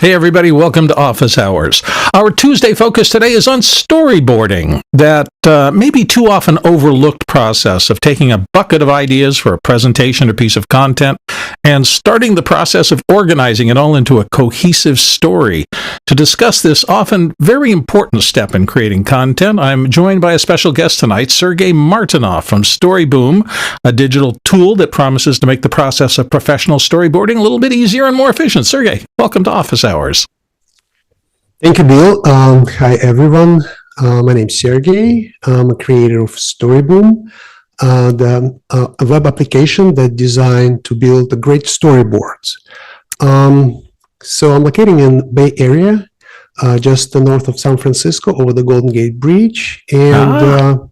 Hey everybody, welcome to Office Hours. Our Tuesday focus today is on storyboarding, that maybe too often overlooked process of taking a bucket of ideas for a presentation or piece of content and starting the process of organizing it all into a cohesive story. To discuss this often very important step in creating content, I'm joined by a special guest tonight, Sergey Martinov from StoryBoom, a digital tool that promises to make the process of professional storyboarding a little bit easier and more efficient. Sergey, welcome to Office Hours. Thank you, Bill. Hi, everyone. My name is Sergey. I'm a creator of StoryBoom, a web application that's designed to build great storyboards. So I'm located in Bay Area, just north of San Francisco, over the Golden Gate Bridge, and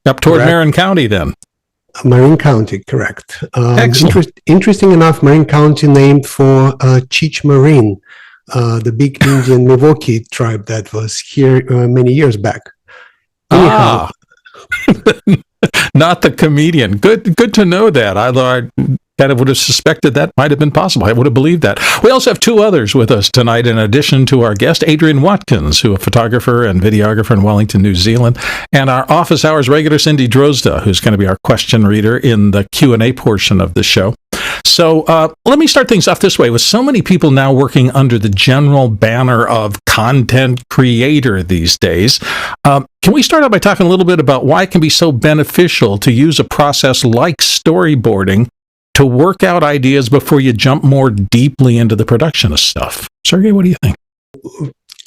up toward Marin County, then. Marin County, correct. Interesting enough, Marin County named for Cheech Marin, the big Indian Milwaukee tribe that was here many years back. Anyhow. Not the comedian. Good to know that. I kind of would have suspected that might have been possible. I would have believed that. We also have two others with us tonight, in addition to our guest, Adrian Watkins, who is a photographer and videographer in Wellington, New Zealand, and our Office Hours regular, Cindy Drozda, who's going to be our question reader in the Q&A portion of the show. So let me start things off this way. With so many people now working under the general banner of content creator these days, can we start out by talking a little bit about why it can be so beneficial to use a process like storyboarding to work out ideas before you jump more deeply into the production of stuff? Sergey, what do you think?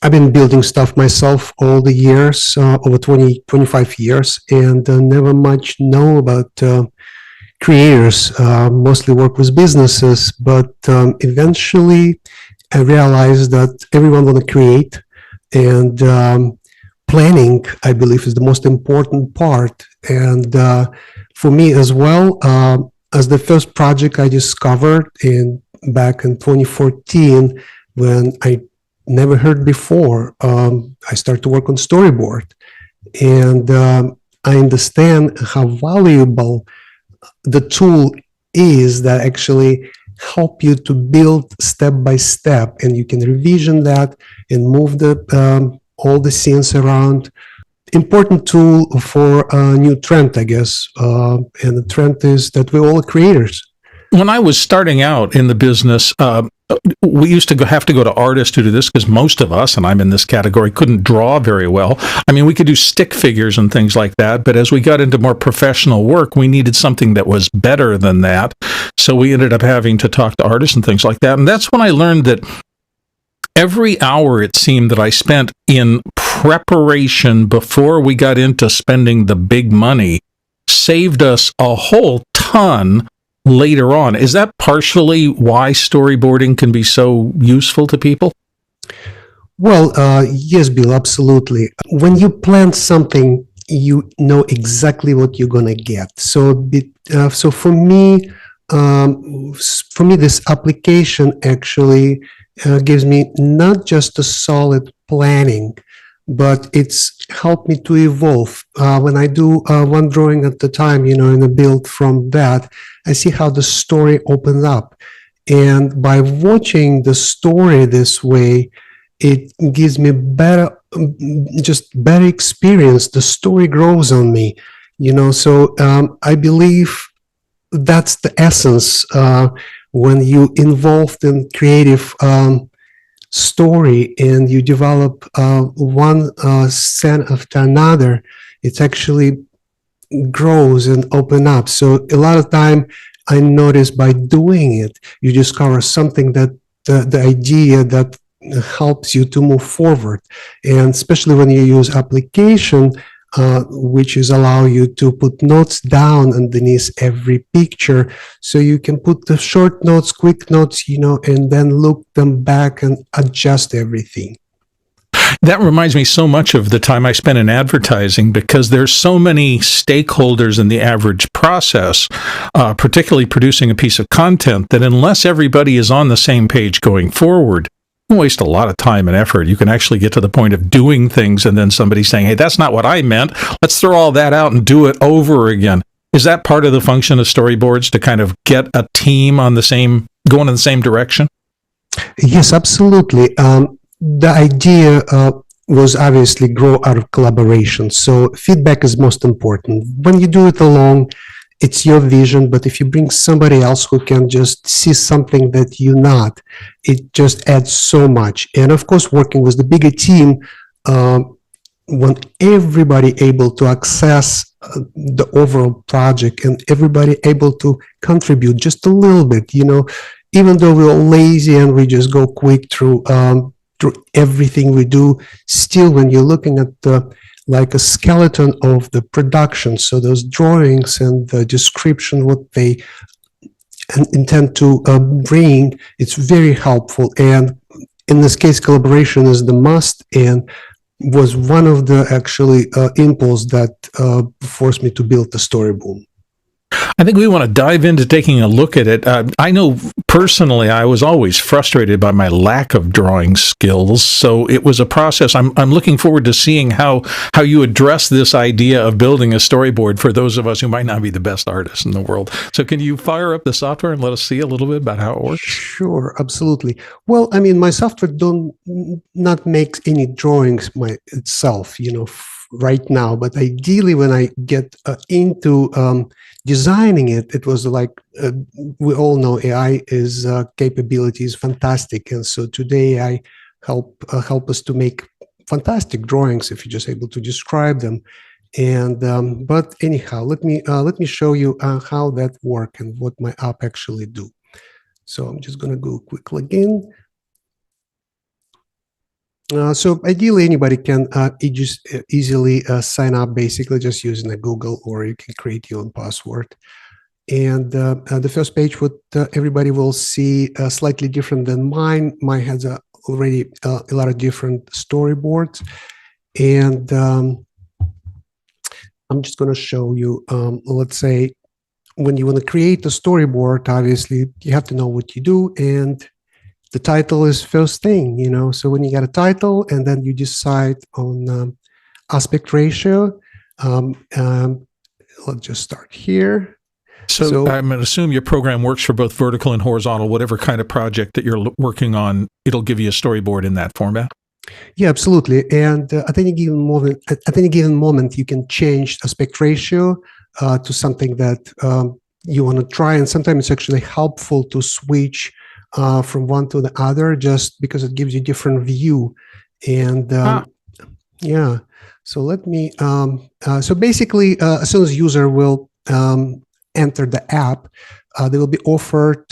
I've been building stuff myself all the years, over 25 years, and never much know about creators. Mostly work with businesses, but eventually I realized that everyone want to create, and planning, I believe, is the most important part. And for me as well, as the first project I discovered back in 2014, when I never heard before, I started to work on storyboard, and I understand how valuable the tool is that actually help you to build step by step, and you can revision that and move all the scenes around. Important tool for a new trend, I guess, and the trend is that we're all creators. When I was starting out in the business, we used to have to go to artists to do this, because most of us, and I'm in this category, couldn't draw very well. I mean, we could do stick figures and things like that, but as we got into more professional work, we needed something that was better than that. So we ended up having to talk to artists and things like that. And that's when I learned that every hour, it seemed, that I spent in preparation before we got into spending the big money saved us a whole ton later on. Is that partially why storyboarding can be so useful to people? Well, yes, Bill, absolutely. When you plan something, you know exactly what you're going to get. So for me, this application actually gives me not just a solid planning, but it's helped me to evolve. When I do one drawing at the time, and I build from that, I see how the story opens up. And by watching the story this way, it gives me better experience. The story grows on me, so I believe that's the essence when you involved in creative story and you develop one scene after another, it actually grows and open up. So a lot of time I notice by doing it, you discover something that the idea that helps you to move forward. And especially when you use application, which is allow you to put notes down underneath every picture, so you can put the short notes, quick notes, and then look them back and adjust everything. That reminds me so much of the time I spent in advertising, because there's so many stakeholders in the average process, particularly producing a piece of content, that unless everybody is on the same page going forward, waste a lot of time and effort. You can actually get to the point of doing things and then somebody saying, hey, that's not what I meant. Let's throw all that out and do it over again. Is that part of the function of storyboards, to kind of get a team on going in the same direction? Yes, absolutely. The idea was obviously grow out of collaboration. So feedback is most important. When you do it alone, it's your vision, but if you bring somebody else who can just see something that you're not, it just adds so much. And of course, working with the bigger team, when everybody able to access the overall project and everybody able to contribute just a little bit, even though we're lazy and we just go quick through everything we do, still when you're looking at the like a skeleton of the production, so those drawings and the description what they intend to bring, it's very helpful. And in this case, collaboration is the must, and was one of the actually impulse that forced me to build the StoryBoom. I think we want to dive into taking a look at it. I know personally, I was always frustrated by my lack of drawing skills, so it was a process. I'm looking forward to seeing how you address this idea of building a storyboard for those of us who might not be the best artists in the world. So can you fire up the software and let us see a little bit about how it works? Sure, absolutely. Well, I mean, my software not make any drawings itself, right now, but ideally when I get into designing it, it was like we all know AI is capability is fantastic, and so today I help us to make fantastic drawings if you're just able to describe them. And but anyhow, let me show you how that work and what my app actually do. So I'm just going to go quick login. So ideally, anybody can just easily sign up, basically just using a Google, or you can create your own password. And the first page, what everybody will see slightly different than mine. Mine has already a lot of different storyboards. And I'm just going to show you, let's say, when you want to create a storyboard, obviously, you have to know what you do. And the title is first thing, so when you get a title and then you decide on aspect ratio, let's just start here. So I'm going to assume your program works for both vertical and horizontal, whatever kind of project that you're working on, it'll give you a storyboard in that format. Yeah, absolutely. And at any given moment, you can change aspect ratio to something that you want to try. And sometimes it's actually helpful to switch from one to the other, just because it gives you different view. And yeah, so let me so basically as soon as user will enter the app, they will be offered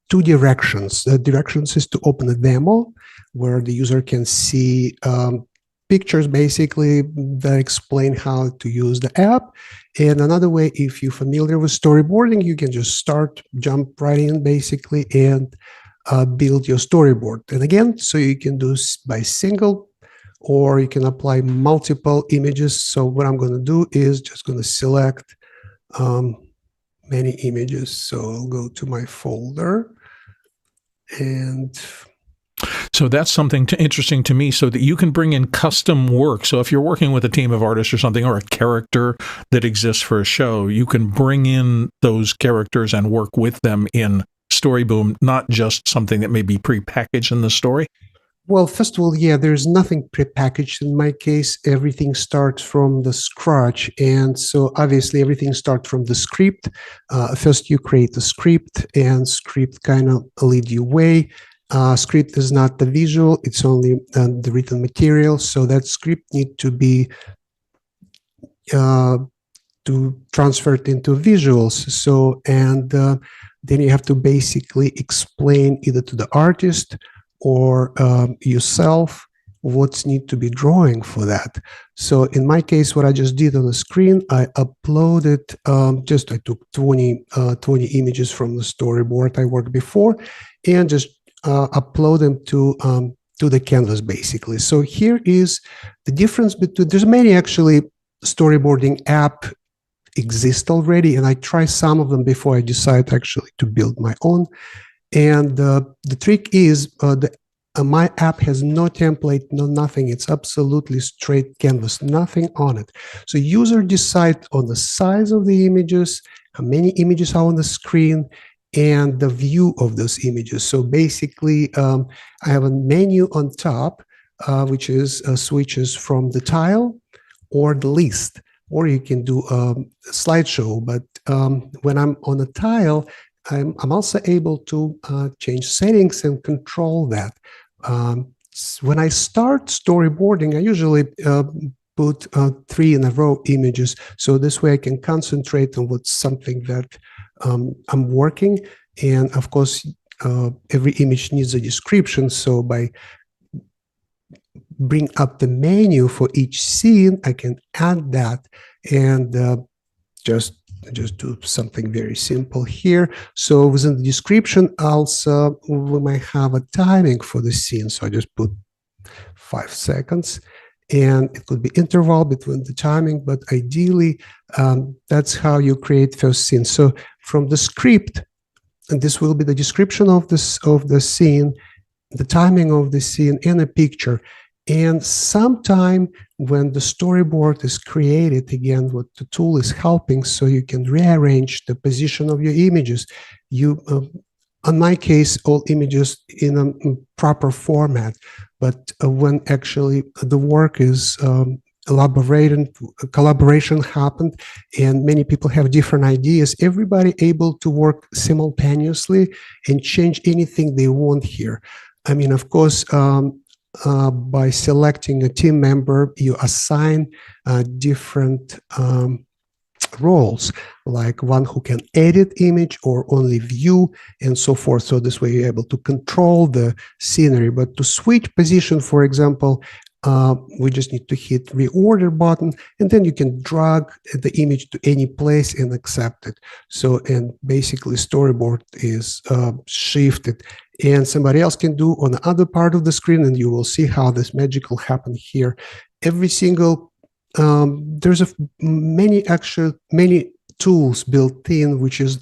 two directions. The directions is to open a demo where the user can see pictures basically that explain how to use the app. And another way, if you're familiar with storyboarding, you can just jump right in basically and build your storyboard. And again, so you can do by single, or you can apply multiple images. So what I'm going to do is just going to select many images. So I'll go to my folder, and so that's something interesting to me, so that you can bring in custom work. So if you're working with a team of artists or something, or a character that exists for a show, you can bring in those characters and work with them in StoryBoom, not just something that may be prepackaged in the story. Well, first of all, yeah, there's nothing prepackaged in my case. Everything starts from the scratch. And so obviously everything starts from the script. First you create the script, and script kind of lead you way. Script is not the visual, it's only the written material. So that script need to be transferred into visuals. So, and then you have to basically explain either to the artist or yourself what's need to be drawing for that. So in my case, what I just did on the screen, I uploaded, I took 20 images from the storyboard I worked before, and just upload them to the canvas basically. So here is the difference between, there's many actually storyboarding app exist already, and I try some of them before I decide actually to build my own. And the trick is my app has no template, no nothing. It's absolutely straight canvas, nothing on it. So user decide on the size of the images, how many images are on the screen, and the view of those images. So basically, I have a menu on top, which is switches from the tile or the list, or you can do a slideshow. But when I'm on a tile, I'm also able to change settings and control that. When I start storyboarding, I usually put 3 in a row images. So this way I can concentrate on what's something that I'm working. And of course, every image needs a description. So by bring up the menu for each scene, I can add that and just do something very simple here. So within the description, also we might have a timing for the scene. So I just put 5 seconds, and it could be interval between the timing, but ideally that's how you create first scene. So from the script, and this will be the description of the scene, the timing of the scene, and a picture. And sometime when the storyboard is created, again, what the tool is helping, so you can rearrange the position of your images. On my case, all images in a proper format, but when actually the work is collaboration happened, and many people have different ideas, everybody able to work simultaneously and change anything they want here. I mean, of course, by selecting a team member, you assign different roles, like one who can edit image or only view and so forth. So this way you're able to control the scenery. But to switch position, for example, we just need to hit reorder button, and then you can drag the image to any place and accept it. So, and basically storyboard is shifted, and somebody else can do on the other part of the screen, and you will see how this magical happen here. Every single there's many tools built in, which is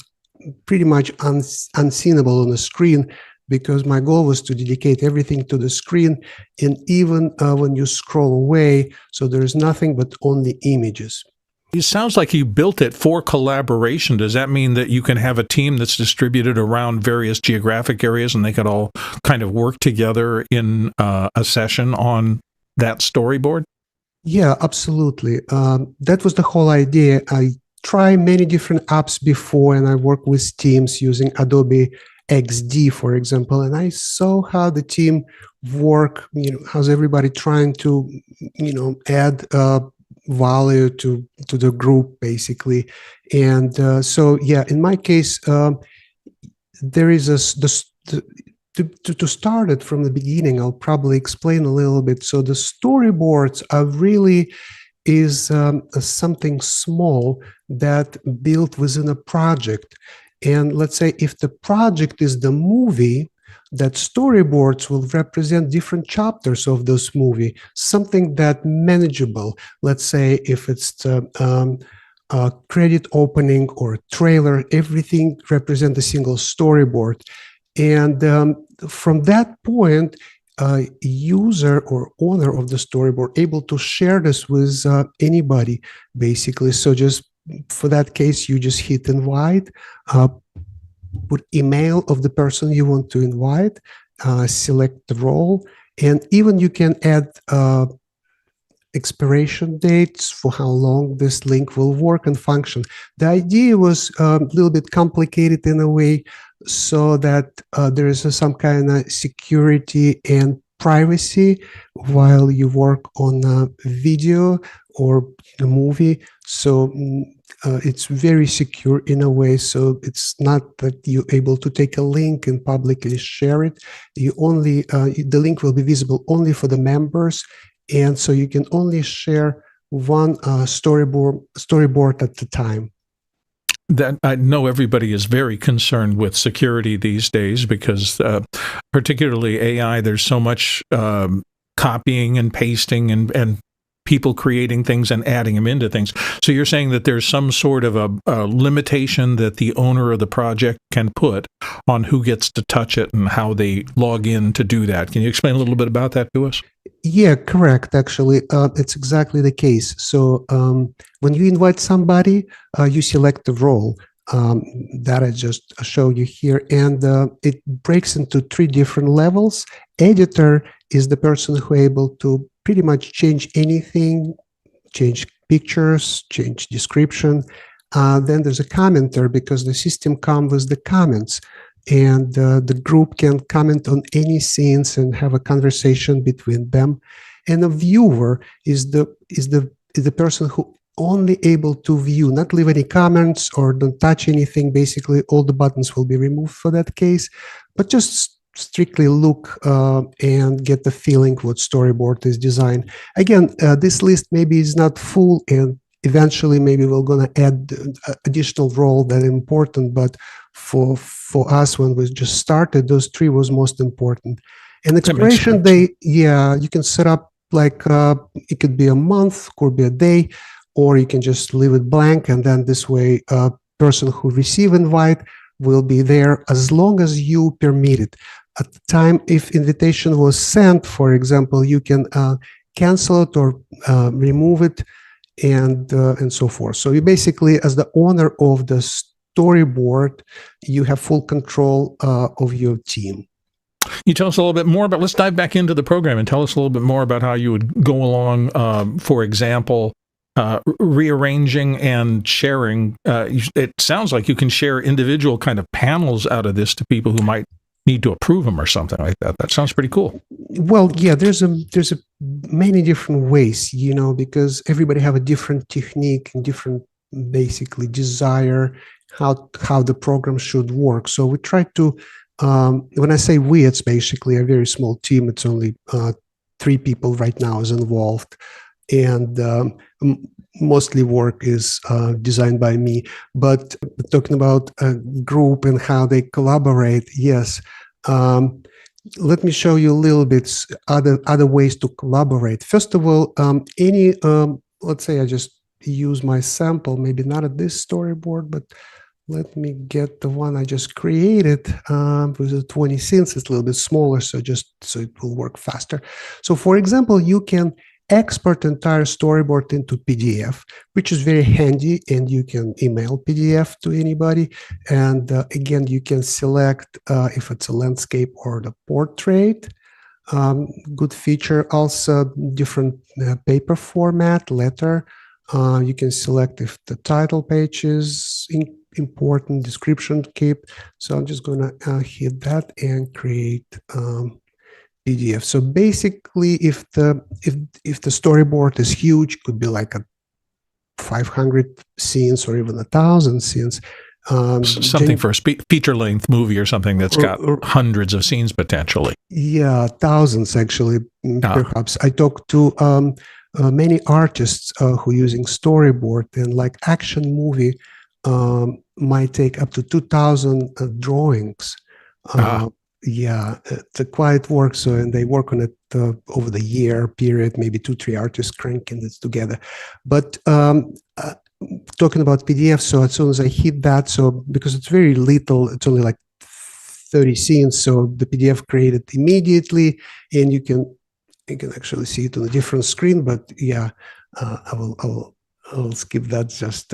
pretty much unseenable on the screen, because my goal was to dedicate everything to the screen. And even when you scroll away, so there's nothing but only images. It sounds like you built it for collaboration. Does that mean that you can have a team that's distributed around various geographic areas and they could all kind of work together in a session on that storyboard? Yeah, absolutely. That was the whole idea. I tried many different apps before, and I worked with teams using Adobe XD, for example, and I saw how the team work, how's everybody trying to, add value to the group, basically. And so, yeah, in my case, there is to start it from the beginning, I'll probably explain a little bit. So the storyboards are really is something small that built within a project. And let's say if the project is the movie, that storyboards will represent different chapters of this movie, something that manageable. Let's say if it's the credit opening or trailer, everything represents a single storyboard. And from that point, user or owner of the storyboard able to share this with anybody, basically. So just for that case, you just hit invite, put email of the person you want to invite, select the role, and even you can add expiration dates for how long this link will work and function. The idea was a little bit complicated in a way, so that there is some kind of security and privacy while you work on a video or a movie. So it's very secure in a way. So it's not that you're able to take a link and publicly share it. You only the link will be visible only for the members, and so you can only share one storyboard at a time. That I know everybody is very concerned with security these days, because particularly AI, there's so much copying and pasting and people creating things and adding them into things. So you're saying that there's some sort of a limitation that the owner of the project can put on who gets to touch it and how they log in to do that. Can you explain a little bit about that to us? Yeah, correct. Actually, it's exactly the case. So when you invite somebody, you select the role. that I just show you here. And it breaks into 3 different levels. Editor is the person who is able to pretty much change anything, change pictures, change description. Then there's a commenter, because the system comes with the comments, and the group can comment on any scenes and have a conversation between them. And a viewer is the person who only able to view, not leave any comments or don't touch anything. Basically, all the buttons will be removed for that case, but just strictly look and get the feeling what storyboard is designed. Again, this list maybe is not full, and eventually maybe we're going to add additional role that are important, but for us, when we just started, those 3 was most important. And expiration day, yeah, you can set up like it could be a month, could be a day, or you can just leave it blank, and then this way a person who receive invite will be there as long as you permit it. At the time, if invitation was sent, for example, you can cancel it or remove it, and so forth. So you basically, as the owner of the storyboard, you have full control of your team. You tell us a little bit more, but let's dive back into the program and tell us a little bit more about how you would go along, for example, rearranging and sharing. It sounds like you can share individual kind of panels out of this to people who might need to approve them or something like that. That sounds pretty cool. Well, yeah, there's a many different ways, because everybody have a different technique and different basically desire how the program should work. So we try to, when I say we, it's basically a very small team. It's only 3 people right now is involved, and mostly work is designed by me. But talking about a group and how they collaborate, yes. Let me show you a little bit other ways to collaborate. First of all, let's say I just use my sample, maybe not at this storyboard, but let me get the one I just created with the 20 scenes. It's a little bit smaller, so it will work faster. So for example, you can export entire storyboard into PDF, which is very handy, and you can email PDF to anybody. And again, you can select if it's a landscape or the portrait. Good feature. Also, different paper format, letter. You can select if the title page is important, description keep. So I'm just going to hit that and create PDF. So basically, if the storyboard is huge, could be like a 500 scenes or even 1,000 scenes. Something for a feature-length movie or something that's got hundreds of scenes potentially. Yeah, thousands actually, perhaps. I talked to many artists who using storyboard, and like action movie might take up to 2,000 drawings. Yeah, it's a quiet work. So, and they work on it over the year period, maybe 2-3 artists cranking this together. But talking about PDF, so as soon as I hit that, so because it's very little, it's only like 30 scenes, so the PDF created immediately, and you can actually see it on a different screen. But yeah, I'll skip that just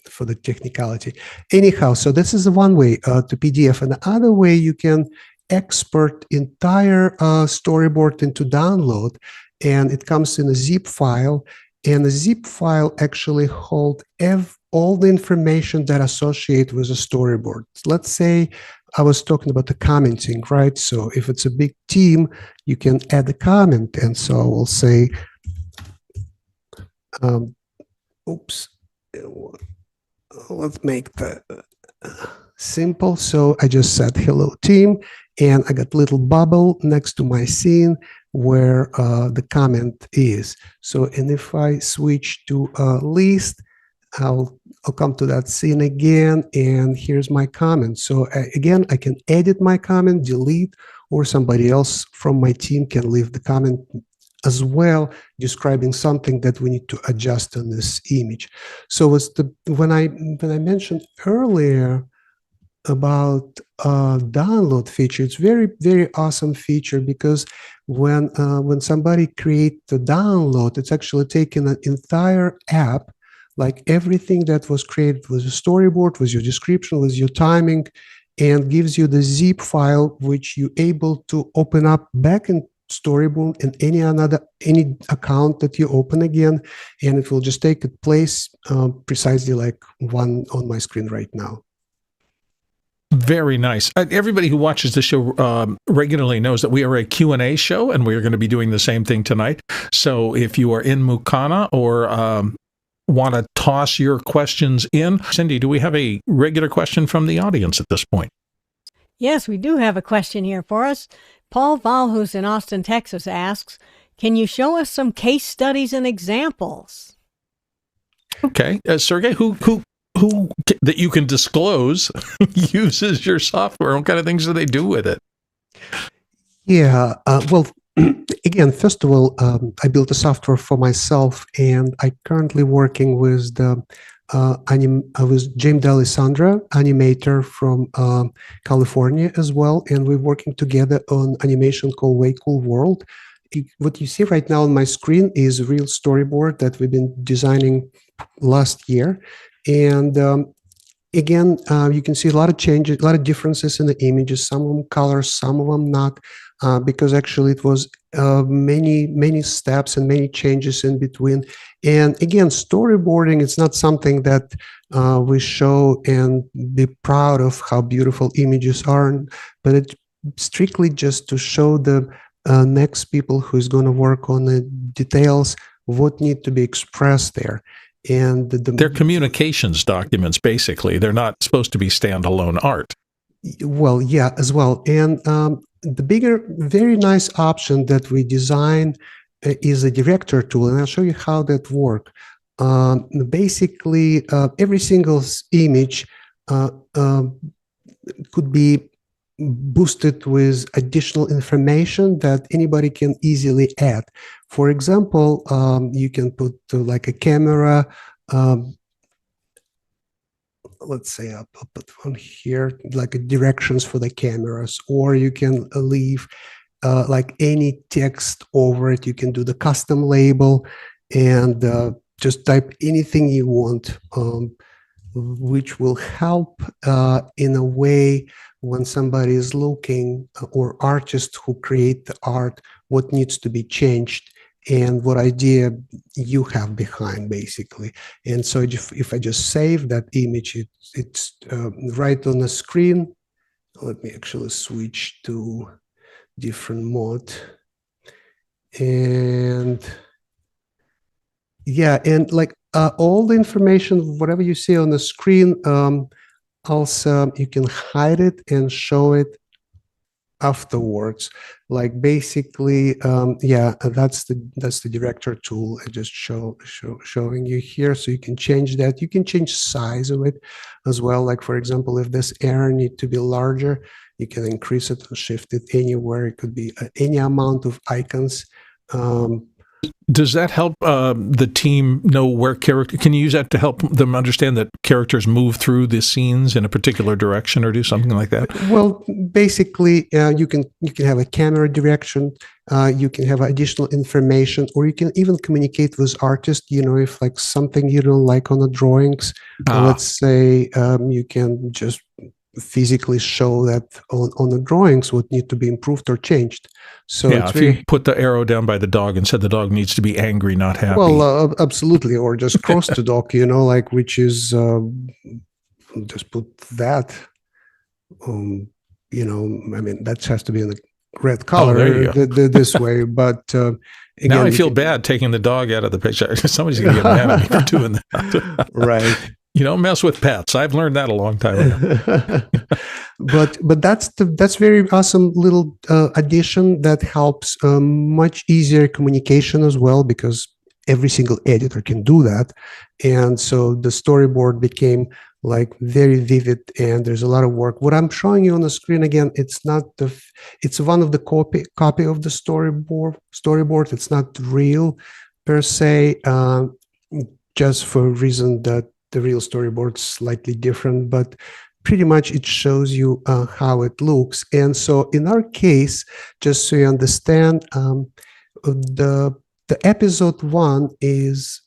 for the technicality. Anyhow, so this is one way to PDF, and the other way you can export entire storyboard into download, and it comes in a zip file, and the zip file actually holds all the information that associate with a storyboard. Let's say I was talking about the commenting, right? So if it's a big team, you can add a comment, and so we'll say, oops, let's make that simple. So I just said hello team, and I got little bubble next to my scene where the comment is. So, and if I switch to list, I'll come to that scene again, and here's my comment. So again, I can edit my comment, delete, or somebody else from my team can leave the comment as well, describing something that we need to adjust on this image. So it's when I mentioned earlier about download feature, it's very, very awesome feature, because when somebody create the download, it's actually taking an entire app like everything that was created with a storyboard, with your description, with your timing, and gives you the zip file, which you're able to open up back in StoryBoom and any account that you open again, and it will just take its place precisely like one on my screen right now. Very nice. Everybody who watches the show regularly knows that we are a Q&A show, and we are going to be doing the same thing tonight. So if you are in Mukana or want to toss your questions in, Cindy, do we have a regular question from the audience at this point? Yes, we do have a question here for us. Paul Val, who's in Austin, Texas, asks, can you show us some case studies and examples? Okay. Sergey, who that you can disclose uses your software? What kind of things do they do with it? Yeah, well, again, first of all, I built a software for myself, and I currently working with the with James D'Alessandro, animator from California as well, and we're working together on animation called Way Cool World. What you see right now on my screen is a real storyboard that we've been designing last year. And again, you can see a lot of changes, a lot of differences in the images, some of them colors, some of them not, because actually it was many steps and many changes in between. And again, storyboarding, it's not something that we show and be proud of how beautiful images are, but it's strictly just to show the next people who's going to work on the details, what need to be expressed there. And they're communications documents, basically. They're not supposed to be standalone art. Well, yeah, as well. And the bigger, very nice option that we design is a director tool, and I'll show you how that works. Basically, every single image could be boosted with additional information that anybody can easily add. For example, you can put like a camera, let's say I'll put one here, like directions for the cameras, or you can leave like any text over it. You can do the custom label and just type anything you want, which will help in a way when somebody is looking, or artists who create the art, what needs to be changed and what idea you have behind, basically. And so if I just save that image, it's right on the screen. Let me actually switch to different mode. And yeah, and like all the information, whatever you see on the screen, also you can hide it and show it afterwards. Like basically, yeah, that's the director tool. I just showing you here, so you can change that. You can change size of it as well. Like for example, if this area need to be larger, you can increase it or shift it anywhere. It could be any amount of icons. Does that help the team know where character? Can you use that to help them understand that characters move through the scenes in a particular direction, or do something like that? Well, basically, you can have a camera direction. You can have additional information, or you can even communicate with artists. You know, if like something you don't like on the drawings, let's say, you can just physically show that on the drawings what need to be improved or changed. So yeah, if you put the arrow down by the dog and said the dog needs to be angry, not happy. Well, absolutely, or just cross the dog, you know, like which is just put that. You know, I mean that has to be in the red color this way. But again, now I feel bad taking the dog out of the picture. Somebody's going to get mad at me for doing that. Right. You don't mess with pets. I've learned that a long time ago. but that's very awesome little addition that helps much easier communication as well, because every single editor can do that. And so the storyboard became like very vivid, and there's a lot of work. What I'm showing you on the screen again, it's not it's one of the copy of the storyboard. It's not real per se, just for a reason that the real storyboard's slightly different, but pretty much it shows you how it looks. And so in our case, just so you understand, the episode 1 is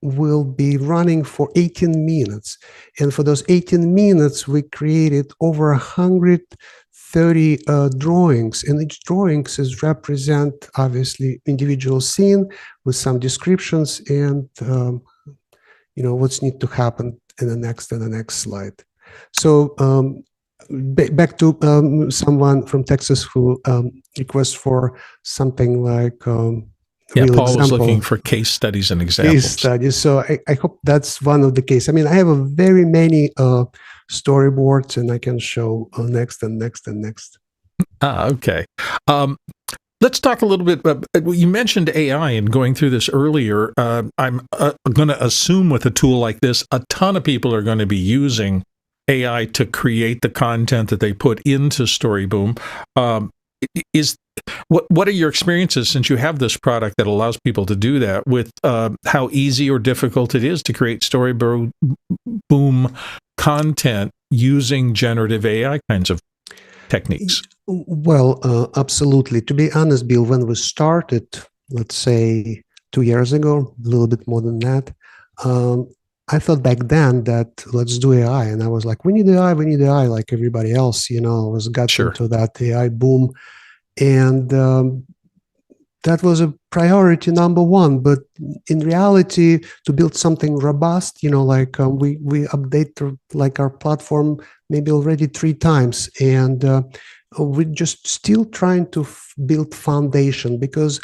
will be running for 18 minutes. And for those 18 minutes, we created over 130 drawings. And each drawings is represent, obviously, individual scene with some descriptions and, what's need to happen in the next slide. So back to someone from Texas who requests for something like Paul was example. looking for case studies and examples. Case studies. So I hope that's one of the cases. I mean, I have a very many storyboards, and I can show next and next and next. Okay. Let's talk a little bit. You mentioned AI and going through this earlier. I'm going to assume with a tool like this, a ton of people are going to be using AI to create the content that they put into StoryBoom. What are your experiences since you have this product that allows people to do that with how easy or difficult it is to create StoryBoom content using generative AI kinds of techniques? Well, absolutely. To be honest, Bill, when we started, let's say 2 years ago, a little bit more than that, I thought back then that let's do AI. And I was like, we need AI like everybody else, I was got into that AI boom. And that was a priority number one. But in reality, to build something robust, we update like our platform maybe already 3 times. And we're just still trying to build foundation, because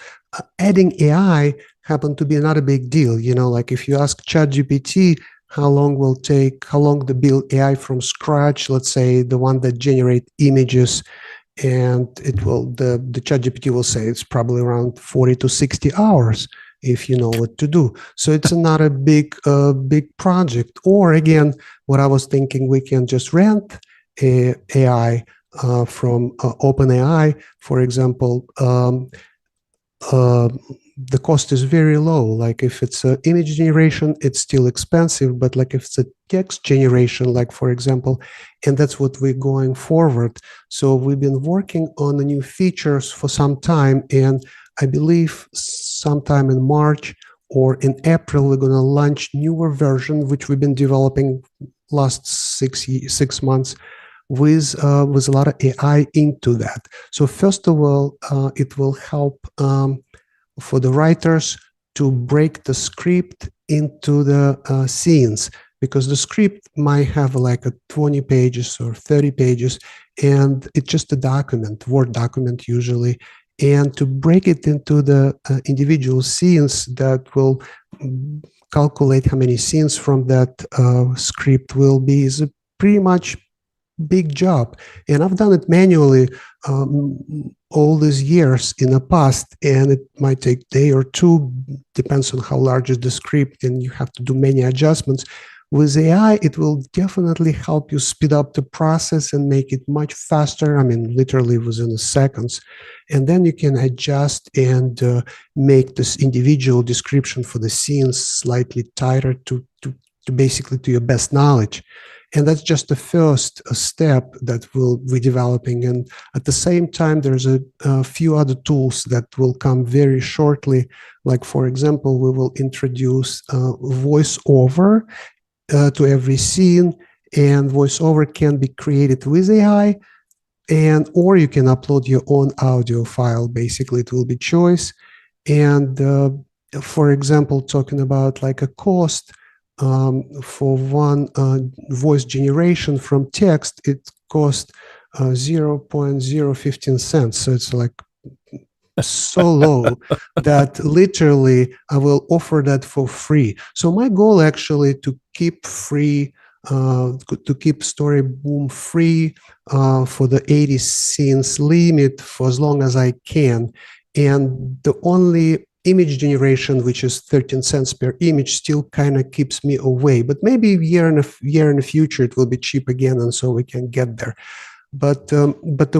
adding AI happened to be not a big deal. Like if you ask ChatGPT how long to build AI from scratch, let's say the one that generate images, and the ChatGPT will say it's probably around 40 to 60 hours if you know what to do. So it's not a big project. Or again, what I was thinking, we can just rent AI from OpenAI, for example. The cost is very low. Like if it's an image generation, it's still expensive, but like if it's a text generation, like for example, and that's what we're going forward. So we've been working on the new features for some time, and I believe sometime in March or in April, we're going to launch newer version, which we've been developing last 6 months with a lot of AI into that. So first of all, it will help for the writers to break the script into the scenes, because the script might have like a 20 pages or 30 pages, and it's just a document, Word document usually. And to break it into the individual scenes that will calculate how many scenes from that script will be is a pretty much big job. And I've done it manually all these years in the past, and it might take a day or two, depends on how large is the script, and you have to do many adjustments. With AI, it will definitely help you speed up the process and make it much faster. I mean, literally within seconds. And then you can adjust and make this individual description for the scenes slightly tighter to basically to your best knowledge. And that's just the first step that we'll be developing. And at the same time, there's a few other tools that will come very shortly. Like, for example, we will introduce voiceover to every scene, and voiceover can be created with AI, or you can upload your own audio file. Basically, it will be choice. And for example, talking about like a cost, for one voice generation from text, it costs 0.015 cents. So it's like so low that literally I will offer that for free. So my goal actually to keep free, to keep StoryBoom free for the 80 scenes limit for as long as I can. And the only image generation, which is 13 cents per image, still kind of keeps me away. But maybe a year in the future, it will be cheap again, and so we can get there. But the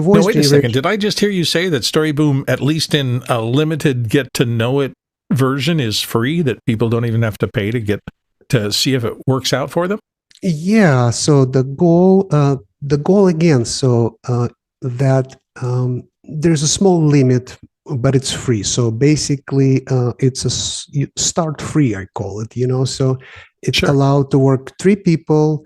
voice wait generation. A second. Did I just hear you say that StoryBoom, at least in a limited get-to-know-it version, is free, that people don't even have to pay to get to see if it works out for them? Yeah. So the goal again, so that there's a small limit but it's free. So basically, it's start free, I call it, so it's Sure. allowed to work 3 people,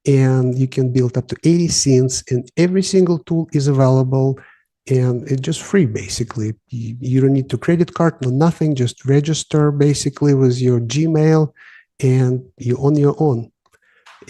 and you can build up to 80 scenes, and every single tool is available, and it's just free. Basically, you don't need to credit card, no nothing, just register basically with your Gmail, and you on your own.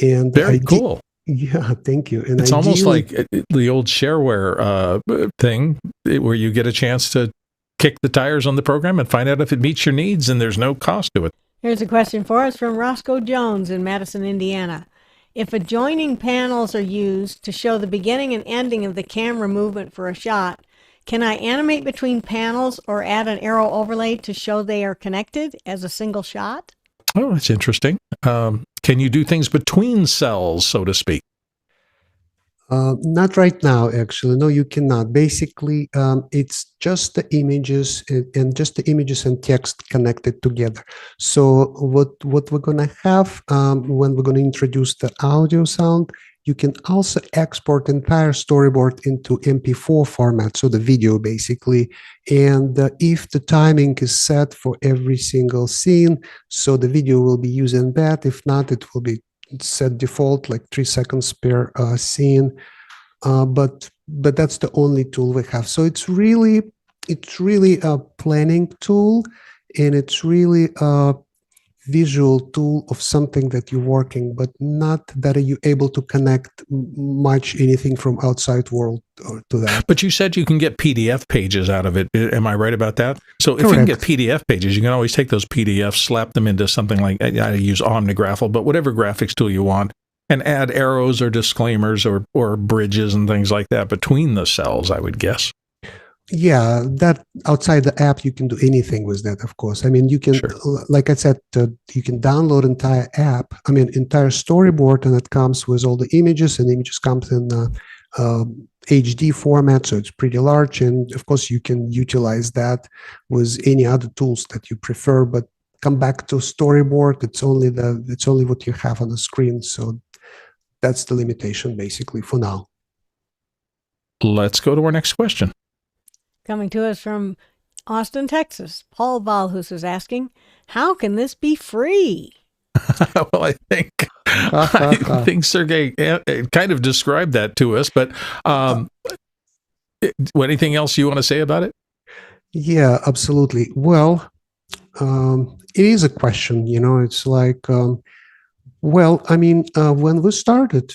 And Very cool. yeah, thank you. And It's almost ideally, like the old shareware thing where you get a chance to kick the tires on the program and find out if it meets your needs, and there's no cost to it. Here's a question for us from Roscoe Jones in Madison, Indiana. If adjoining panels are used to show the beginning and ending of the camera movement for a shot, can I animate between panels or add an arrow overlay to show they are connected as a single shot? Oh, that's interesting. Can you do things between cells, so to speak? not right now, actually. No, you cannot. Basically, it's just the images and just the images and text connected together. So what we're going to have when we're going to introduce the audio sound, you can also export entire storyboard into MP4 format, so the video basically. And if the timing is set for every single scene, so the video will be using that. If not, it will be set default like 3 seconds per scene. But that's the only tool we have. So it's really a planning tool, and it's really a visual tool of something that you're working, but not that you're able to connect much anything from outside world to that. But you said you can get PDF pages out of it. Am I right about that? So if you can Correct. get PDF pages, you can always take those PDFs, slap them into something like, I use Omnigraphel, but whatever graphics tool you want, and add arrows or disclaimers or bridges and things like that between the cells, I would guess. Yeah, that outside the app, you can do anything with that, of course. I mean, you can, Sure. like I said, you can download entire app, entire storyboard, and it comes with all the images, and images comes in HD format, so it's pretty large. And of course, you can utilize that with any other tools that you prefer. But come back to storyboard, it's only what you have on the screen. So that's the limitation, basically, for now. Let's go to our next question. Coming to us from Austin, Texas, Paul Valhus is asking, how can this be free? Well, I think Sergey kind of described that to us, but anything else you want to say about it? Yeah, absolutely. Well, it is a question, it's like, when we started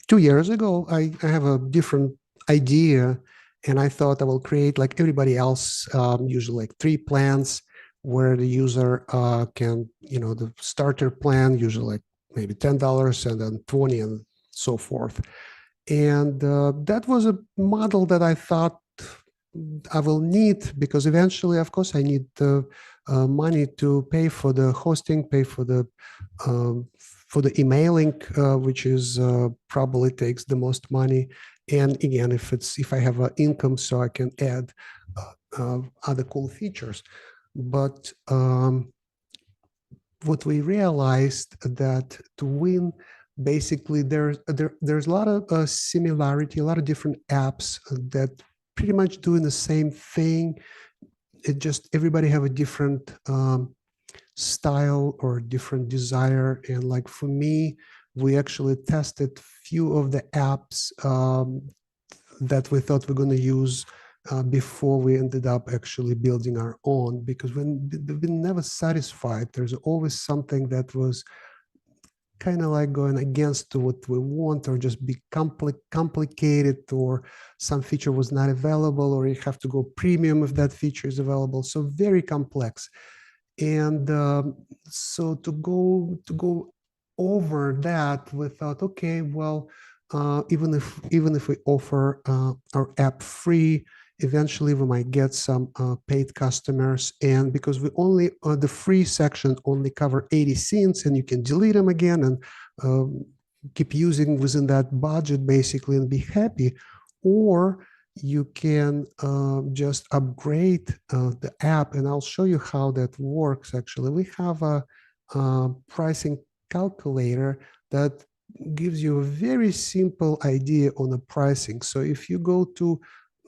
2 years ago, I have a different idea, and I thought I will create like everybody else, usually like 3 plans where the user can, the starter plan, usually like maybe $10 and then 20 and so forth. And that was a model that I thought I will need, because eventually, of course, I need money to pay for the hosting, pay for the emailing, which is probably takes the most money. And again, if I have an income, so I can add other cool features. But what we realized that to win, basically there's a lot of similarity, a lot of different apps that pretty much doing the same thing. It just everybody have a different style or different desire. And like for me, we actually tested few of the apps that we thought we're going to use before we ended up actually building our own, because when we've been never satisfied, there's always something that was kind of like going against what we want, or just be complicated, or some feature was not available, or you have to go premium if that feature is available. So very complex. And so to go over that, we thought, okay, well, even if we offer our app free, eventually we might get some paid customers. And because we only the free section only cover 80 scenes, and you can delete them again and keep using within that budget basically and be happy. Or you can just upgrade the app, and I'll show you how that works. Actually, we have a pricing calculator that gives you a very simple idea on the pricing. So if you go to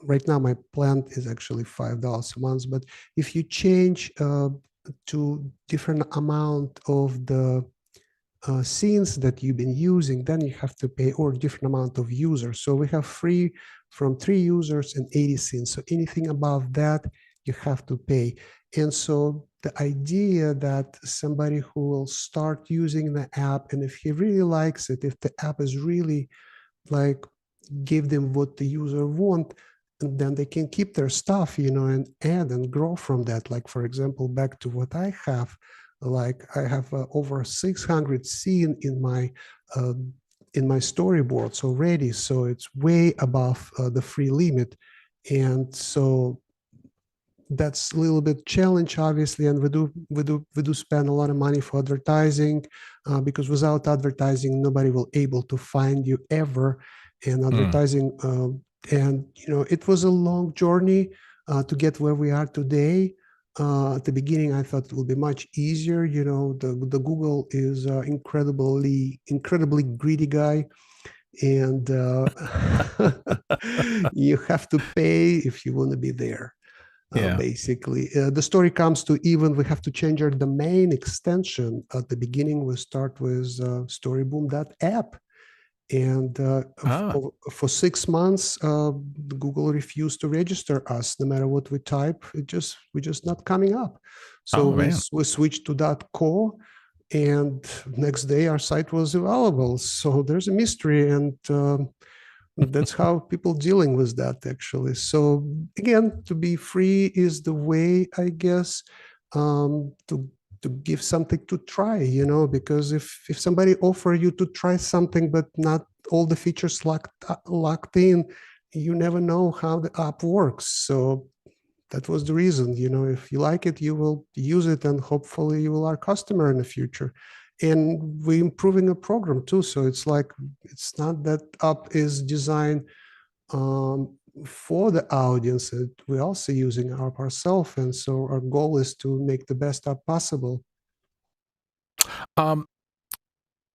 right now my plan is actually $5 a month, but if you change to different amount of the scenes that you've been using, then you have to pay, or different amount of users. So we have free from 3 users and 80 scenes. So anything above that, you have to pay. And so the idea that somebody who will start using the app, and if he really likes it, if the app is really like give them what the user want, and then they can keep their stuff, and add and grow from that. Like, for example, back to what I have, like I have over 600 scene uh, in my storyboards already, so it's way above the free limit. And so that's a little bit challenge, obviously, and we do spend a lot of money for advertising, because without advertising nobody will able to find you ever. And advertising, and it was a long journey to get where we are today. At the beginning I thought it would be much easier. The Google is incredibly greedy guy, and you have to pay if you want to be there. Yeah. Basically, the story comes to, even we have to change our domain extension. At the beginning we start with StoryBoom.app, and for 6 months Google refused to register us. No matter what we type, we're just not coming up. So we switched to .co, and next day our site was available. So there's a mystery, and that's how people dealing with that, actually. So again, to be free is the way, I guess, to give something to try, because if somebody offer you to try something but not all the features locked in, you never know how the app works. So that was the reason. If you like it, you will use it, and hopefully you will our customer in the future. And we're improving the program too, so it's not that app is designed for the audience. We're also using app ourselves, and so our goal is to make the best app possible.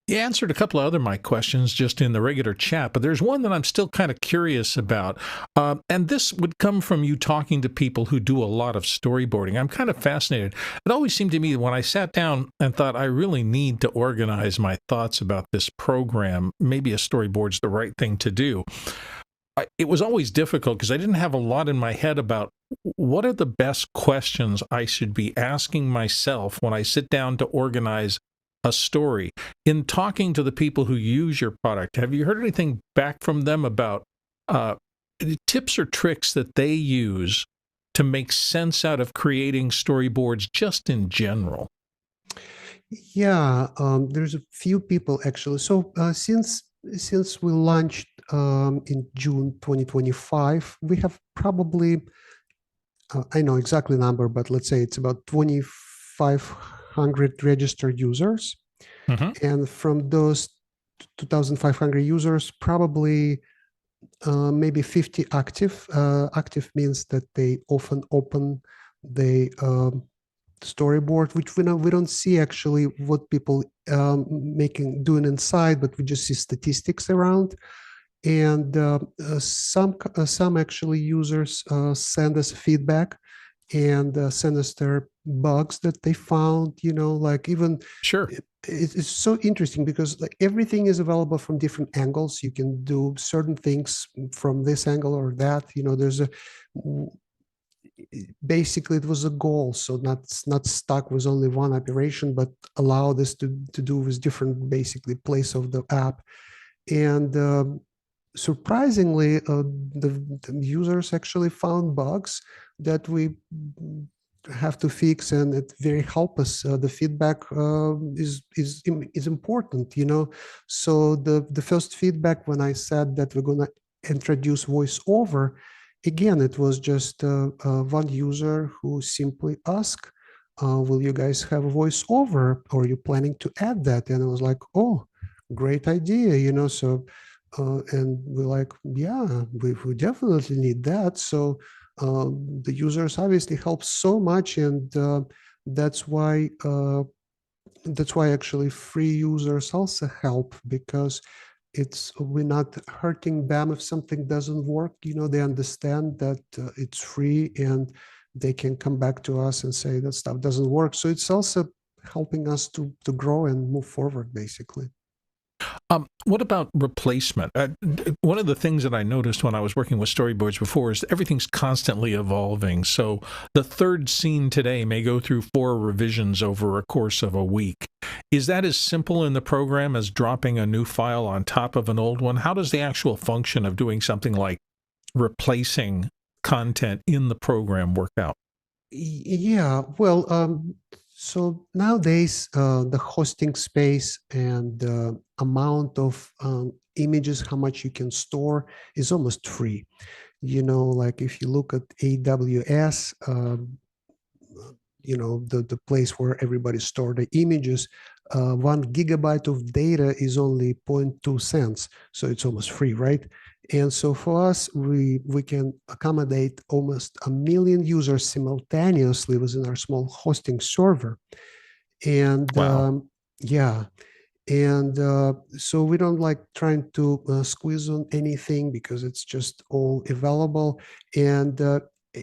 You answered a couple of other my questions just in the regular chat, but there's one that I'm still kind of curious about. And this would come from you talking to people who do a lot of storyboarding. I'm kind of fascinated. It always seemed to me when I sat down and thought, I really need to organize my thoughts about this program, maybe a storyboard's the right thing to do. It was always difficult because I didn't have a lot in my head about what are the best questions I should be asking myself when I sit down to organize a story. In talking to the people who use your product, have you heard anything back from them about tips or tricks that they use to make sense out of creating storyboards just in general? Yeah, there's a few people actually. So since we launched in June 2025, we have probably, I know exactly number, but let's say it's about 2,500 registered users. And from those 2,500 users, probably maybe 50 active. Active means that they often open the storyboard, which we don't see actually what people doing inside, but we just see statistics around. And some actually users send us feedback and send us their bugs that they found. Like even Sure. It's so interesting because like everything is available from different angles. You can do certain things from this angle or that. Basically it was a goal, so not stuck with only one operation, but allow this to do with different basically place of the app. And surprisingly, the users actually found bugs that we have to fix, and it very help us. The feedback is important, So the first feedback when I said that we're gonna introduce voiceover, again, it was just one user who simply asked, "Will you guys have a voiceover, or are you planning to add that?" And I was like, "Oh, great idea," So. And we're like, yeah, we definitely need that. So the users obviously help so much, and that's why actually free users also help, because we're not hurting them if something doesn't work. They understand that it's free, and they can come back to us and say that stuff doesn't work. So it's also helping us to grow and move forward, basically. What about replacement? One of the things that I noticed when I was working with storyboards before is everything's constantly evolving. So the third scene today may go through 4 revisions over a course of a week. Is that as simple in the program as dropping a new file on top of an old one? How does the actual function of doing something like replacing content in the program work out? Yeah, well, so nowadays, the hosting space and the amount of images, how much you can store, is almost free. Like if you look at AWS, the place where everybody store the images, 1 gigabyte of data is only 0.2 cents, so it's almost free, right? And so for us, we can accommodate almost 1 million users simultaneously within our small hosting server. And Wow. yeah, and so we don't like trying to squeeze on anything because it's just all available. And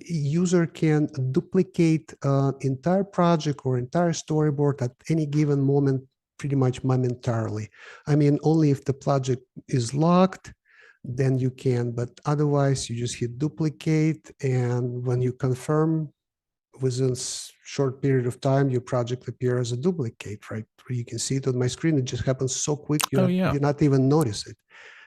user can duplicate entire project or entire storyboard at any given moment, pretty much momentarily. I mean, only if the project is locked, then you can, but otherwise you just hit duplicate, and when you confirm, within short period of time, your project appears as a duplicate, right? Where you can see it on my screen. It just happens so quick, Oh, yeah. you not even notice it.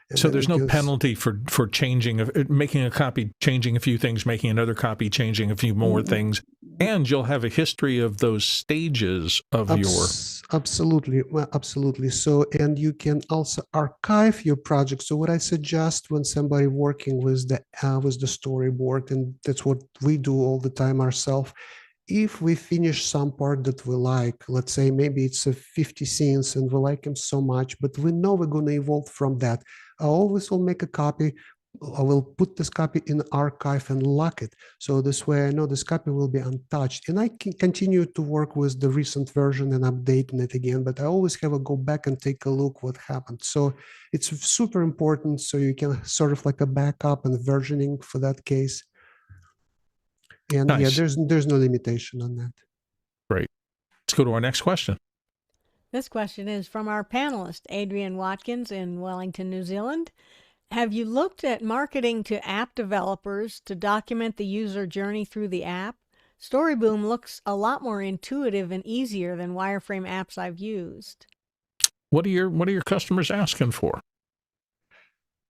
And So then there's no penalty for changing, making a copy, changing a few things, making another copy, changing a few more things, and you'll have a history of those stages of your. Absolutely, well, absolutely. So, and you can also archive your project. So, what I suggest when somebody working with the storyboard, and that's what we do all the time ourselves. If we finish some part that we like, let's say maybe it's a 50 scenes and we like them so much, but we know we're going to evolve from that, I always will make a copy. I will put this copy in archive and lock it. So this way I know this copy will be untouched, and I can continue to work with the recent version and updating it again, but I always have a go back and take a look what happened. So it's super important. So you can sort of like a backup and versioning for that case. And Nice. yeah, there's no limitation on that. Great. Let's go to our next question. This question is from our panelist, Adrian Watkins in Wellington, New Zealand. Have you looked at marketing to app developers to document the user journey through the app? StoryBoom looks a lot more intuitive and easier than wireframe apps I've used. What are your customers asking for?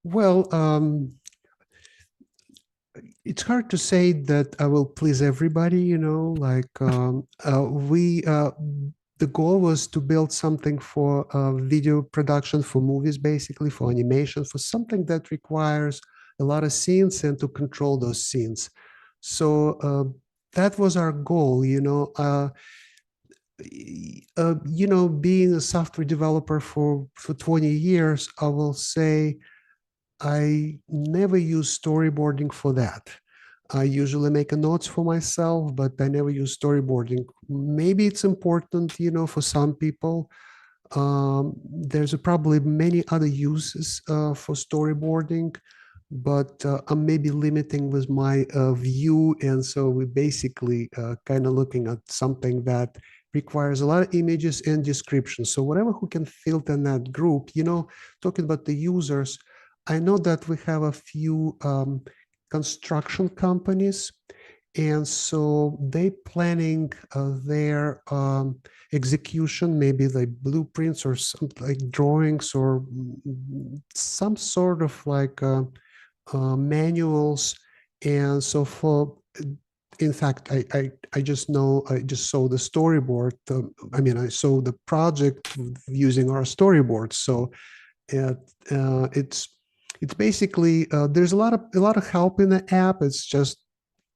Well, it's hard to say that I will please everybody, like the goal was to build something for video production, for movies, basically for animation, for something that requires a lot of scenes and to control those scenes. So that was our goal, being a software developer for 20 years, I will say I never use storyboarding for that. I usually make a notes for myself, but I never use storyboarding. Maybe it's important, for some people. There's probably many other uses for storyboarding, but I'm maybe limiting with my view. And so we're basically kind of looking at something that requires a lot of images and description. So whatever who can fit in that group, talking about the users, I know that we have a few construction companies, and so they planning their execution, maybe like blueprints or some like drawings or some sort of like manuals. And so in fact, I just saw the storyboard. I saw the project using our storyboard. So it's basically there's a lot of help in the app. It's just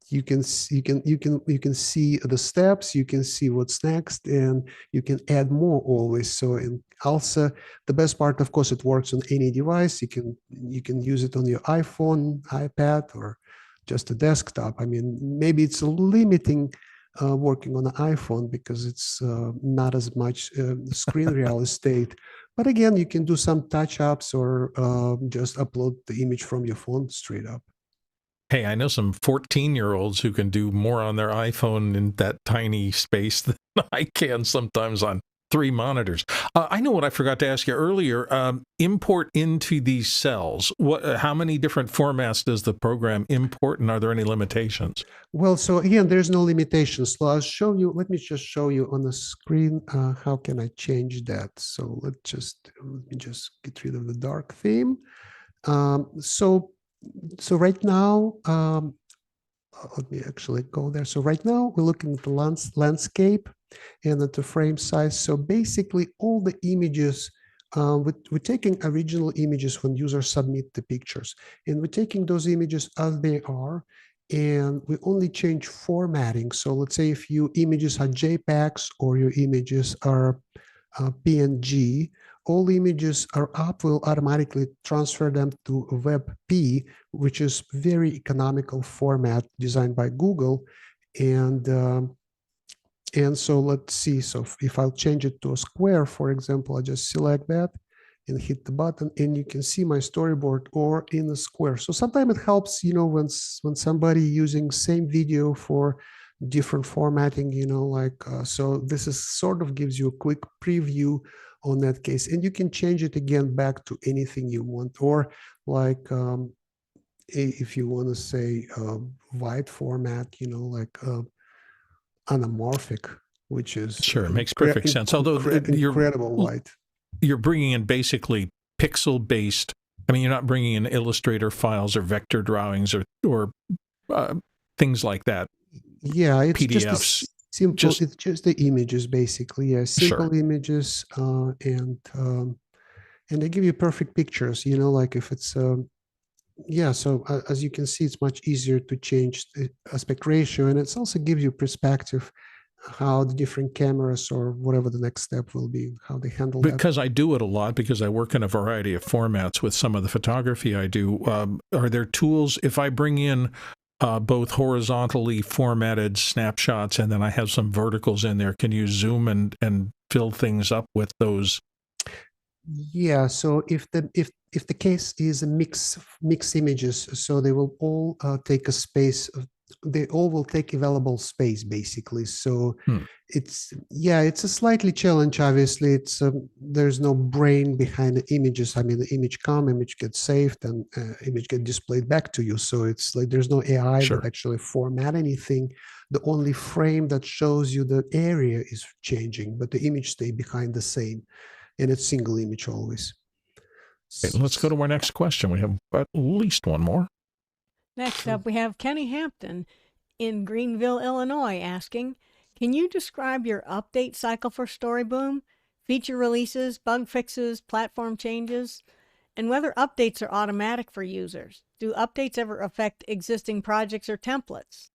you can see the steps, you can see what's next, and you can add more always. So, and also the best part, of course, it works on any device. You can use it on your iPhone, iPad, or just a desktop. I mean, maybe it's limiting working on an iPhone because it's not as much screen real estate. But again, you can do some touch-ups or just upload the image from your phone straight up. Hey, I know some 14-year-olds who can do more on their iPhone in that tiny space than I can sometimes on 3 monitors. I know what I forgot to ask you earlier. Import into these cells. How many different formats does the program import, and are there any limitations? Well, so again, there's no limitations. So I'll show you. Let me just show you on the screen. How can I change that? So let me just get rid of the dark theme. So right now, let me actually go there. So right now we're looking at the landscape and at the frame size. So basically all the images, we're taking original images when users submit the pictures, and we're taking those images as they are, and we only change formatting. So let's say if your images are JPEGs or your images are PNG, all images are up, will automatically transfer them to WebP, which is very economical format designed by Google. And so let's see, so if I'll change it to a square, for example, I just select that and hit the button, and you can see my storyboard or in a square. So sometimes it helps, when somebody using same video for different formatting, so this is sort of gives you a quick preview on that case, and you can change it again back to anything you want, or like if you want to say white format, anamorphic, which is Sure, it makes perfect sense. Although incredible white. You're bringing in basically pixel-based. I mean, you're not bringing in Illustrator files or vector drawings or things like that. Yeah, it's PDFs. just simple. It's just the images, basically. Yeah, simple images, and they give you perfect pictures. Like if it's yeah. So as you can see, it's much easier to change the aspect ratio, and it's also gives you perspective how the different cameras or whatever the next step will be, how they handle that. Because I do it a lot, because I work in a variety of formats with some of the photography I do. Are there tools, if I bring in both horizontally formatted snapshots and then I have some verticals in there, can you zoom and fill things up with those? Yeah, so if the case is a mix images, so they will all take a space. They all will take available space, basically. So it's a slightly challenge. Obviously, it's there's no brain behind the images. I mean, the image gets saved, and image get displayed back to you. So it's like there's no AI that actually format anything. The only frame that shows you the area is changing, but the image stay behind the same, and it's single image always. Okay, let's go to our next question. We have at least one more. Next up, we have Kenny Hampton in Greenville, Illinois, asking, can you describe your update cycle for StoryBoom, feature releases, bug fixes, platform changes, and whether updates are automatic for users? Do updates ever affect existing projects or templates?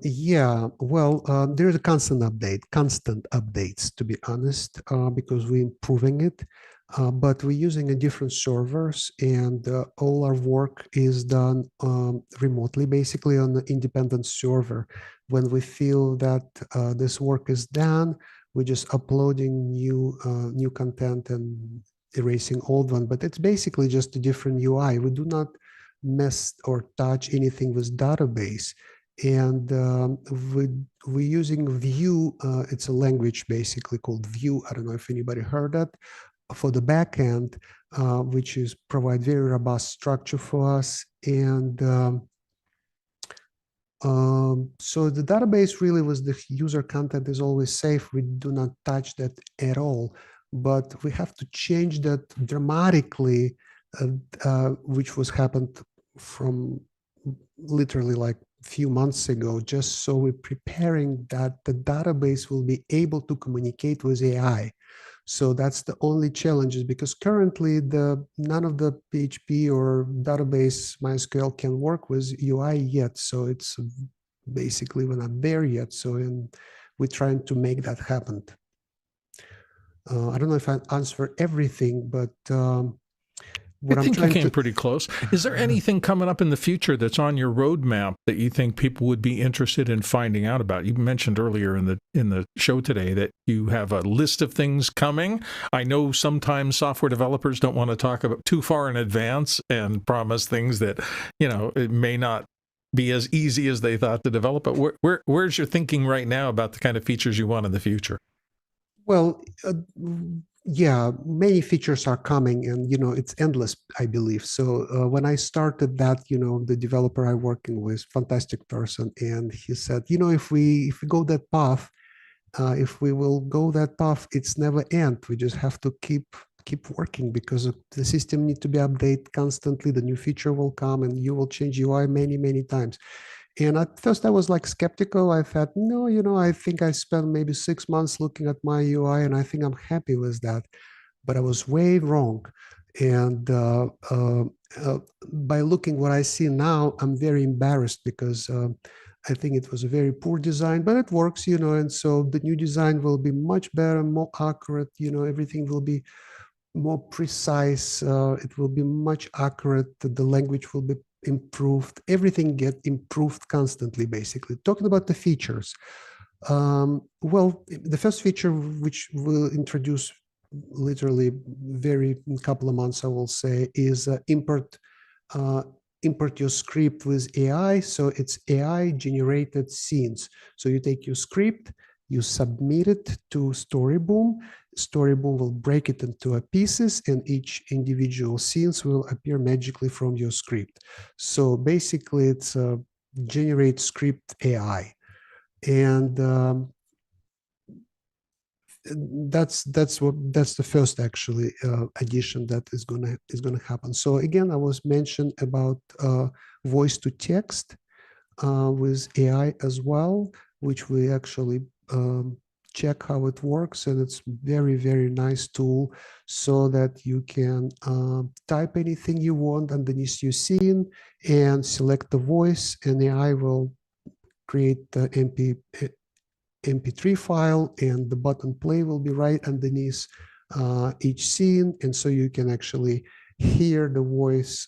Yeah, well, there's a constant updates, to be honest, because we're improving it. But we're using a different servers, and all our work is done remotely, basically on the independent server. When we feel that this work is done, we're just uploading new content and erasing old one. But it's basically just a different UI. We do not mess or touch anything with database. And we're using Vue. It's a language basically called Vue. I don't know if anybody heard that. For the backend, which is provide very robust structure for us. And so the database really was the user content is always safe. We do not touch that at all. But we have to change that dramatically, which was happened from literally like few months ago, just so we're preparing that the database will be able to communicate with AI. So that's the only challenge, is because currently none of the PHP or database MySQL can work with UI yet. So it's basically we're not there yet. So we're trying to make that happen. I don't know if I answered everything, but what I I'm think you trying came to. pretty close. Is there anything coming up in the future that's on your roadmap that you think people would be interested in finding out about? You mentioned earlier in the show today that you have a list of things coming. I know sometimes software developers don't want to talk about too far in advance and promise things that, it may not be as easy as they thought to develop. But where's your thinking right now about the kind of features you want in the future? Well, yeah, many features are coming, and it's endless, I believe. So when I started that, the developer I working with, fantastic person, and he said, if we go that path, if we will go that path, it's never end. We just have to keep working because the system need to be updated constantly. The new feature will come, and you will change UI many times. And at first I was like skeptical. I thought, no, I think I spent maybe 6 months looking at my UI and I think I'm happy with that. But I was way wrong. And by looking what I see now, I'm very embarrassed because I think it was a very poor design, but it works, and so the new design will be much better, more accurate, everything will be more precise. It will be much accurate. The language will be improved. Everything get improved constantly, basically. Talking about the features. Well, the first feature, which we'll introduce literally very in a couple of months, I will say, is import your script with AI. So it's AI generated scenes. So you take your script, you submit it to StoryBoom. StoryBoom will break it into pieces, and each individual scenes will appear magically from your script. So basically, it's a generate script AI, and that's the first actually addition that is gonna happen. So again, I was mentioned about voice to text with AI as well, which we actually check how it works, and it's very nice tool so that you can type anything you want underneath your scene and select the voice, and AI will create the MP3 file, and the button play will be right underneath each scene, and so you can actually hear the voice,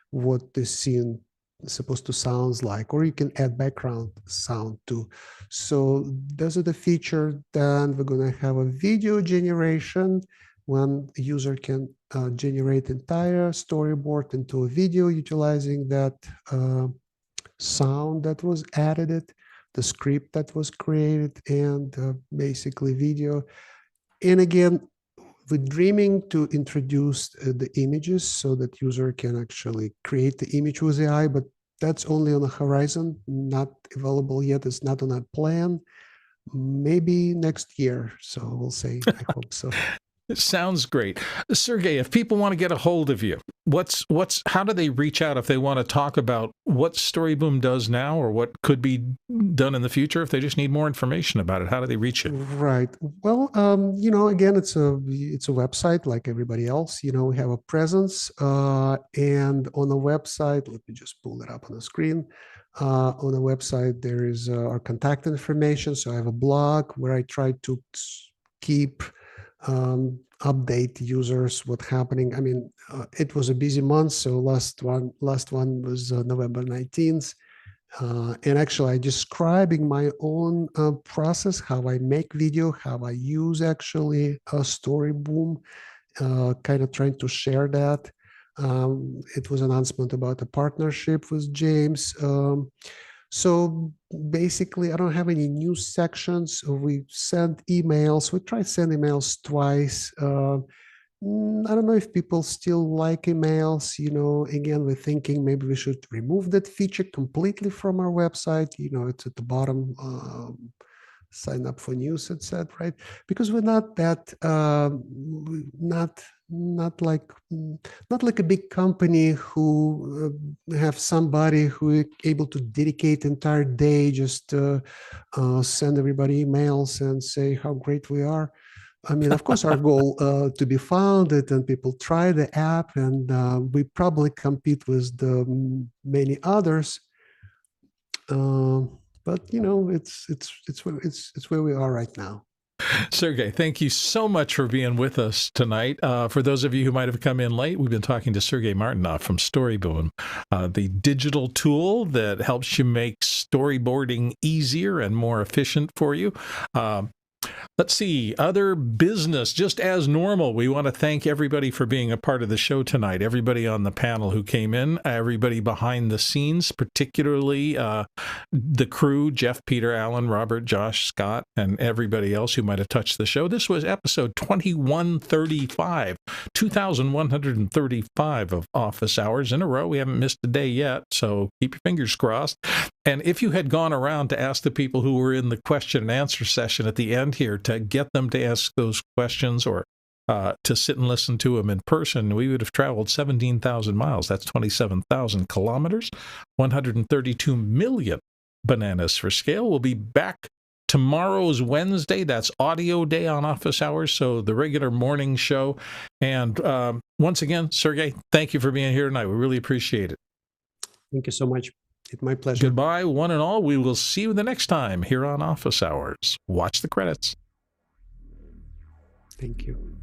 what the scene is supposed to sound like, or you can add background sound too. So those are the features. Then we're going to have a video generation when the user can generate entire storyboard into a video utilizing that sound that was added, the script that was created, and basically video. And again, we're dreaming to introduce the images so that user can actually create the image with AI, but that's only on the horizon, not available yet. It's not on a plan. Maybe next year. So we'll say, I hope so. It sounds great. Sergey, if people want to get a hold of you, how do they reach out if they want to talk about what StoryBoom does now or what could be done in the future? If they just need more information about it, how do they reach you? Right. Well, again, it's a website like everybody else. We have a presence, and on the website, let me just pull it up on the screen. On the website, there is our contact information. So I have a blog where I try to keep update users what's happening. I mean, it was a busy month, so last one was November 19th. And actually, I describing my own process, how I make video, how I use actually a StoryBoom, kind of trying to share that. It was an announcement about a partnership with James. So basically, I don't have any news sections. We send emails. We tried send emails twice. I don't know if people still like emails. Again, we're thinking maybe we should remove that feature completely from our website. It's at the bottom. Sign up for news, it said, right? Because we're not that not like a big company who have somebody who is able to dedicate entire day just send everybody emails and say how great we are. I mean, of course, our goal to be founded and people try the app, and we probably compete with the many others. But it's where we are right now. Sergey, thank you so much for being with us tonight. For those of you who might have come in late, we've been talking to Sergey Martinov from StoryBoom, the digital tool that helps you make storyboarding easier and more efficient for you. Let's see, other business, just as normal. We want to thank everybody for being a part of the show tonight, everybody on the panel who came in, everybody behind the scenes, particularly the crew, Jeff, Peter, Alan, Robert, Josh, Scott, and everybody else who might have touched the show. This was episode 2135, 2,135 of Office Hours in a row. We haven't missed a day yet, so keep your fingers crossed. And if you had gone around to ask the people who were in the question and answer session at the end here to get them to ask those questions or to sit and listen to them in person, we would have traveled 17,000 miles. That's 27,000 kilometers, 132 million bananas for scale. We'll be back tomorrow's Wednesday. That's audio day on Office Hours, so the regular morning show. And once again, Sergey, thank you for being here tonight. We really appreciate it. Thank you so much. It's my pleasure. Goodbye, one and all. We will see you the next time here on Office Hours. Watch the credits. Thank you.